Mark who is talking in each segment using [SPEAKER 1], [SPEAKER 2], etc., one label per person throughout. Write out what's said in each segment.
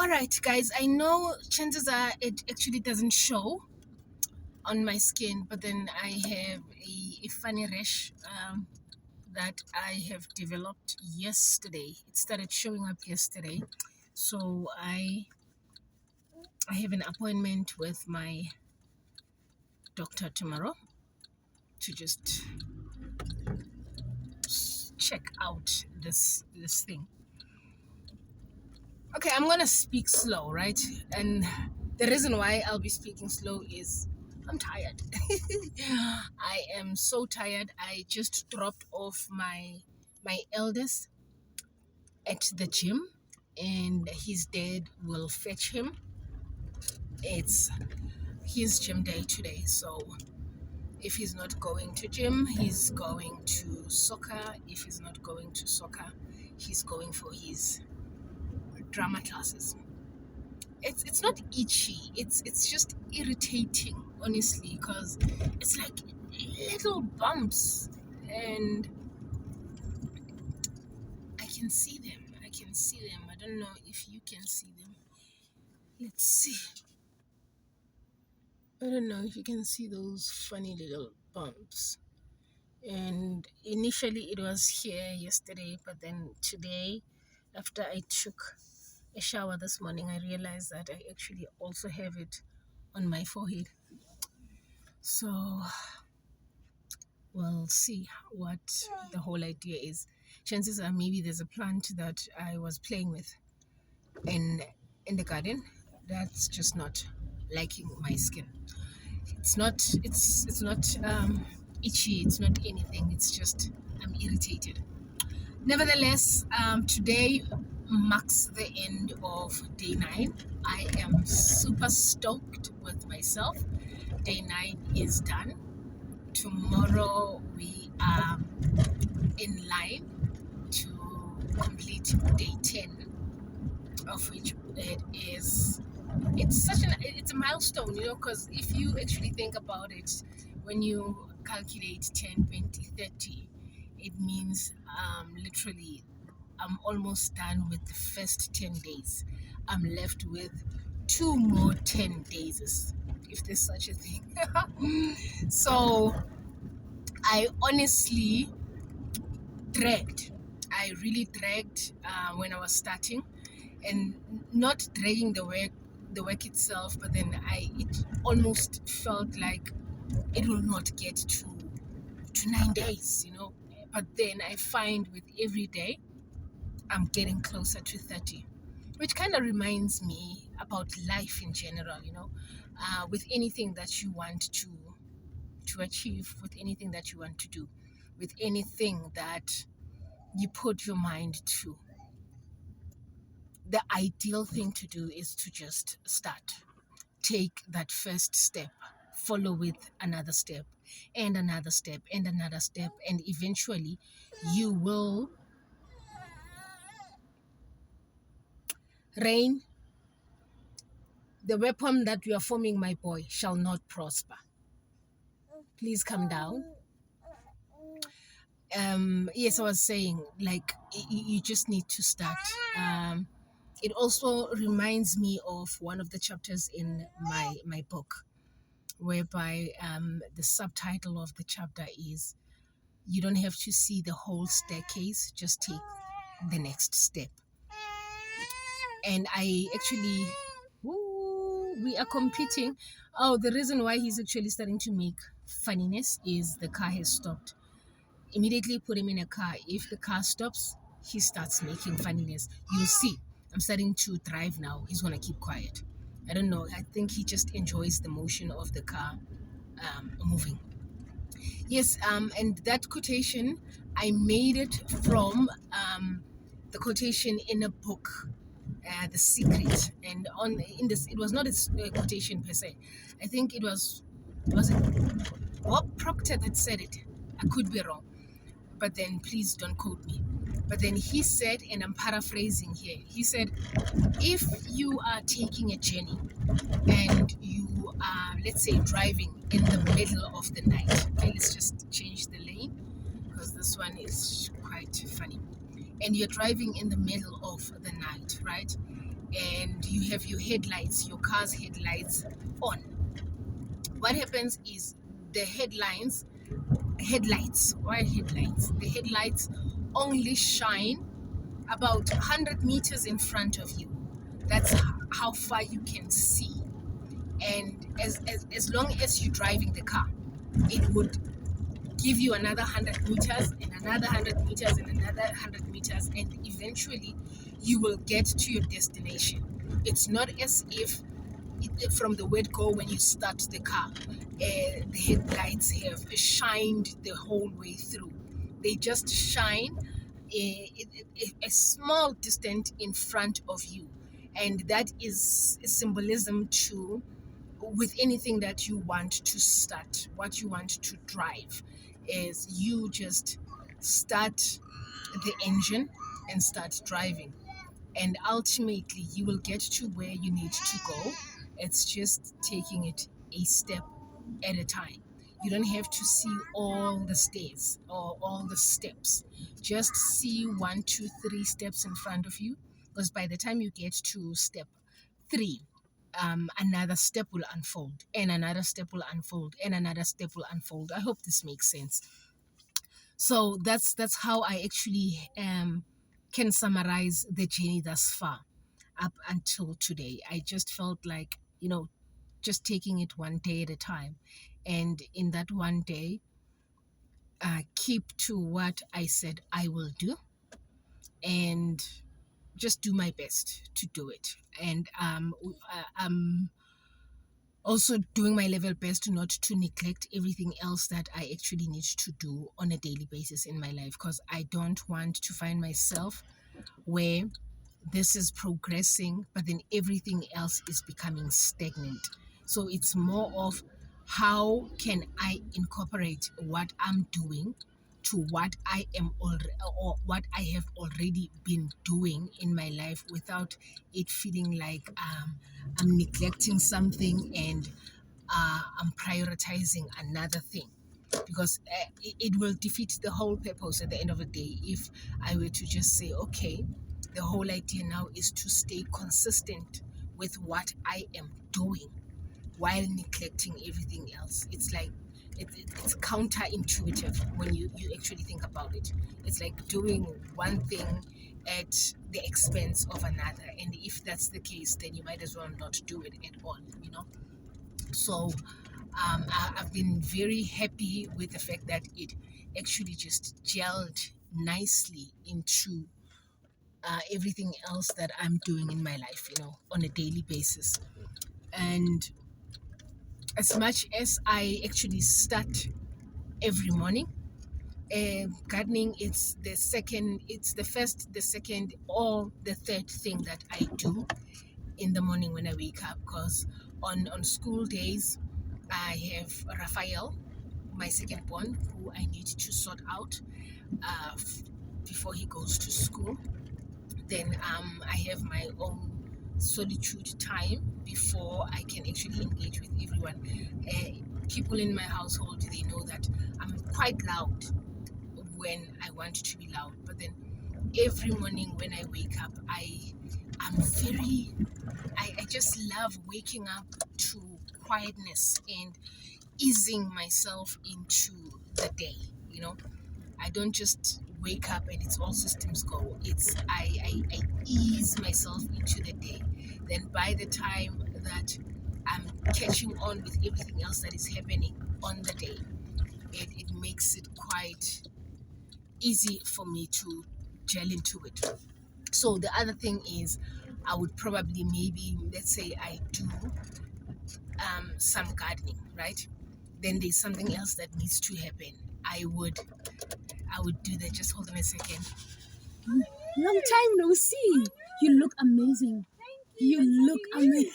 [SPEAKER 1] All right, guys, I know chances are it actually doesn't show on my skin, but then I have a funny rash that I have developed yesterday. It started showing up yesterday. So I have an appointment with my doctor tomorrow to just check out this thing. Okay, I'm gonna speak slow, right? And the reason why I'll be speaking slow is I'm tired. I am so tired. I just dropped off my eldest at the gym, and his dad will fetch him. It's his gym day today, so if he's not going to gym, he's going to soccer. If he's not going to soccer, he's going for his drama classes. It's not itchy, it's just irritating, honestly, because it's like little bumps, and I can see them. I don't know if you can see them. Let's see. I don't know if you can see those funny little bumps. And initially it was here yesterday, but then today, after I took a shower this morning, I realized that I actually also have it on my forehead. So we'll see what the whole idea is. Chances are maybe there's a plant that I was playing with in the garden that's just not liking my skin. It's not itchy, it's not anything, it's just I'm irritated. Nevertheless, today marks the end of day 9. I am super stoked with myself. Day 9 is done. Tomorrow we are in line to complete day 10, of which it's a milestone, because if you actually think about it, when you calculate 10, 20, 30, it means literally I'm almost done with the first 10 days. I'm left with 2 more 10 days, if there's such a thing. So I honestly dragged. I really dragged when I was starting, and not dragging the work itself, but then it almost felt like it will not get to 9 days. But then I find with every day I'm getting closer to 30, which kind of reminds me about life in general. With anything that you want to achieve, with anything that you want to do, with anything that you put your mind to, the ideal thing to do is to just start. Take that first step, follow with another step, and another step, and another step, and eventually you will reign. The weapon that you are forming, my boy, shall not prosper. Please come down. Yes, I was saying, like, you just need to start. It also reminds me of one of the chapters in my book, whereby the subtitle of the chapter is, you don't have to see the whole staircase, just take the next step. And I actually, we are competing. Oh, the reason why he's actually starting to make funniness is the car has stopped. Immediately put him in a car. If the car stops, he starts making funniness. You'll see. I'm starting to drive now. He's going to keep quiet. I don't know. I think he just enjoys the motion of the car moving. Yes, and that quotation, I made it from the quotation in a book, The Secret. And it was not a quotation per se. I think was it Bob Proctor that said it. I could be wrong, but then please don't quote me. But then he said, and I'm paraphrasing here, he said, if you are taking a journey and you are, let's say, driving in the middle of the night, okay, let's just change the lane because this one is quite funny, and you're driving in the middle of the night, right? and you have your headlights, your car's headlights on. What happens is the headlights, why headlights? The headlights only shine about 100 meters in front of you. That's how far you can see. And as long as you're driving the car, it would give you another 100 meters and another 100 meters and another 100 meters, and eventually you will get to your destination. It's not as if from the word go, when you start the car, the headlights have shined the whole way through. They just shine a small distance in front of you, and that is a symbolism to with anything that you want to start, what you want to drive, is you just start the engine and start driving, and ultimately you will get to where you need to go. It's just taking it a step at a time. You don't have to see all the stairs or all the steps. Just see 1, 2, 3 steps in front of you, because by the time you get to step 3, another step will unfold, and another step will unfold, and another step will unfold. I hope this makes sense. So that's how I actually can summarize the journey thus far up until today. I just felt like, just taking it one day at a time, and in that one day, keep to what I said I will do, and just do my best to do it. And I'm also doing my level best not to neglect everything else that I actually need to do on a daily basis in my life, because I don't want to find myself where this is progressing but then everything else is becoming stagnant. So it's more of, how can I incorporate what I'm doing to what I am already, or what I have already been doing in my life, without it feeling like I'm neglecting something and I'm prioritizing another thing, because it will defeat the whole purpose at the end of the day if I were to just say, okay, the whole idea now is to stay consistent with what I am doing while neglecting everything else. It's like it's counterintuitive when you actually think about it. It's like doing one thing at the expense of another, and if that's the case, then you might as well not do it at all. So I've been very happy with the fact that it actually just gelled nicely into everything else that I'm doing in my life, on a daily basis. And as much as I actually start every morning, gardening, it's the first, the second, or the third thing that I do in the morning when I wake up, because on school days I have Raphael, my second born, who I need to sort out uh, before he goes to school. Then I have my own solitude time before I can actually engage with everyone. People in my household, they know that I'm quite loud when I want to be loud, but then every morning when I wake up, I'm very, I just love waking up to quietness and easing myself into the day. I don't just wake up and it's all systems go. It's I ease myself into the day. Then by the time that I'm catching on with everything else that is happening on the day, it makes it quite easy for me to gel into it. So the other thing is, I would probably, maybe, let's say I do some gardening, right? Then there's something else that needs to happen. I would do that. Just hold on a second.
[SPEAKER 2] Long time no see. You look amazing. You look amazing.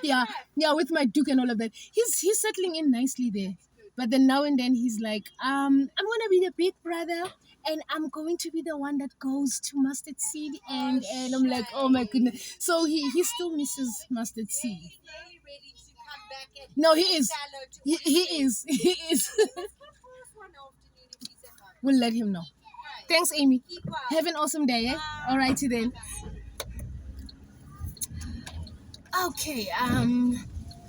[SPEAKER 2] Yeah, yeah, with my Duke and all of that. He's settling in nicely there. But then now and then he's like, I'm gonna be the big brother, and I'm going to be the one that goes to Mustard Seed, and I'm like, oh my goodness. So he still misses Mustard Seed. No, he is. He is. He is. We'll let him know. Thanks, Amy. Have an awesome day, eh? Alrighty then.
[SPEAKER 1] Okay,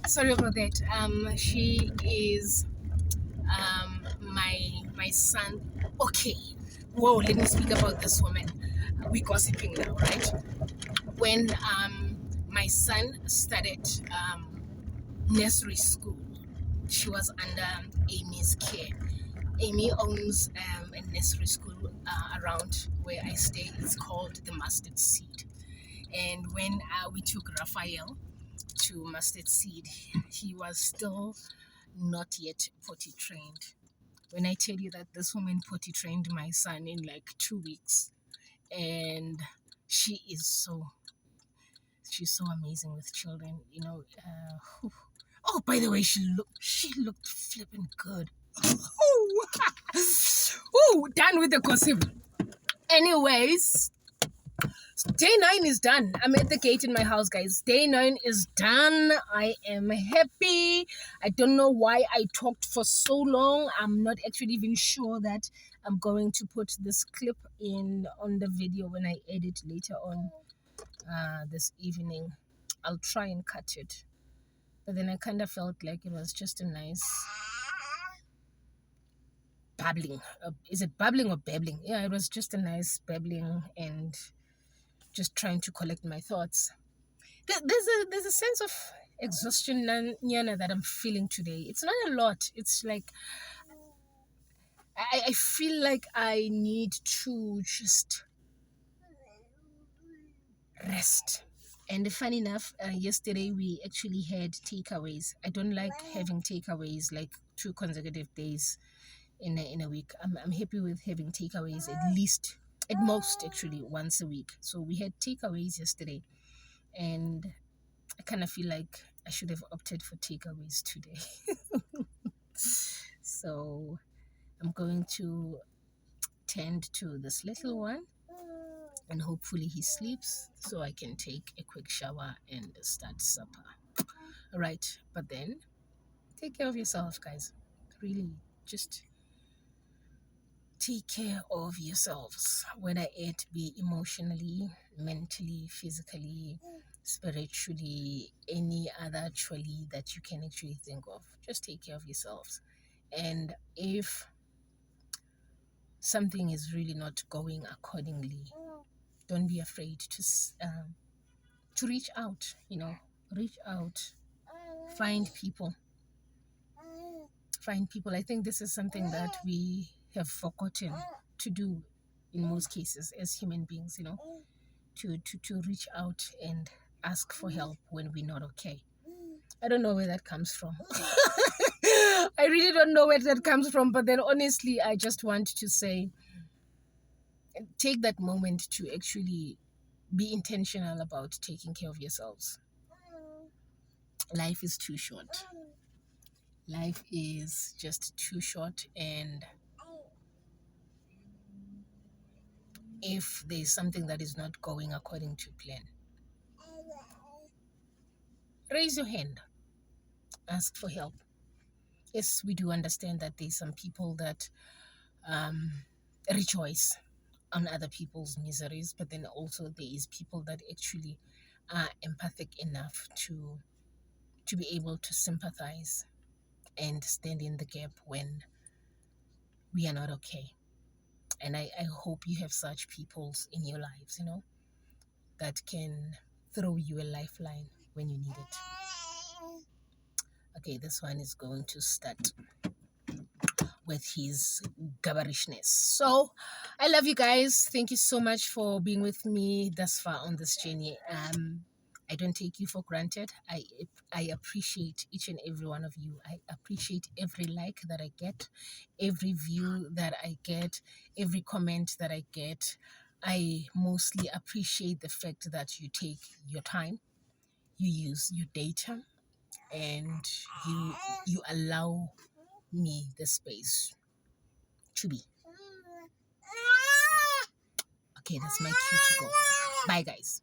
[SPEAKER 1] sorry about that. She is my son. Okay, whoa, let me speak about this woman. We gossiping now, right? When my son started nursery school, she was under Amy's care. Amy owns a nursery school around where I stay. It's called the Mustard Seed. And when we took Raphael to Mustard Seed, he was still not yet potty trained. When I tell you that this woman potty trained my son in like 2 weeks, and she is so she's so amazing with children, you know. Oh, by the way, she looked flipping good. Oh, oh, done with the gossip. Anyways, day 9 is done. I'm at the gate in my house, guys. Day 9 is done. I am happy. I don't know why I talked for so long. I'm not actually even sure that I'm going to put this clip in on the video when I edit later on this evening. I'll try and cut it. But then I kind of felt like it was just a nice babbling. Is it babbling or babbling? Yeah, it was just a nice babbling and just trying to collect my thoughts. There's a sense of exhaustion, Nyana, that I'm feeling today. It's not a lot. It's like I feel like I need to just rest. And funny enough, yesterday we actually had takeaways. I don't like having takeaways like 2 consecutive days in a week. I'm happy with having takeaways at least, at most actually, once a week. So we had takeaways yesterday, and I kind of feel like I should have opted for takeaways today. So I'm going to tend to this little one, and hopefully he sleeps so I can take a quick shower and start supper. All right, but then take care of yourself, guys. Really, just take care of yourselves, whether it be emotionally, mentally, physically, spiritually, any other actually that you can actually think of. Just take care of yourselves. And if something is really not going accordingly, don't be afraid to reach out. Reach out, find people, find people. I think this is something that we have forgotten to do in most cases as human beings, to reach out and ask for help when we're not okay. I don't know where that comes from. I really don't know where that comes from, but then honestly, I just want to say, take that moment to actually be intentional about taking care of yourselves. Life is too short. Life is just too short, and if there's something that is not going according to plan, raise your hand, ask for help. Yes, we do understand that there's some people that um, rejoice on other people's miseries, but then also there is people that actually are empathic enough to be able to sympathize and stand in the gap when we are not okay. And I hope you have such peoples in your lives, that can throw you a lifeline when you need it. Okay, this one is going to start with his gabberishness. So I love you guys. Thank you so much for being with me thus far on this journey. I don't take you for granted. I appreciate each and every one of you. I appreciate every like that I get, every view that I get, every comment that I get. I mostly appreciate the fact that you take your time, you use your data, and you allow me the space to be. Okay, that's my cue to go. Bye, guys.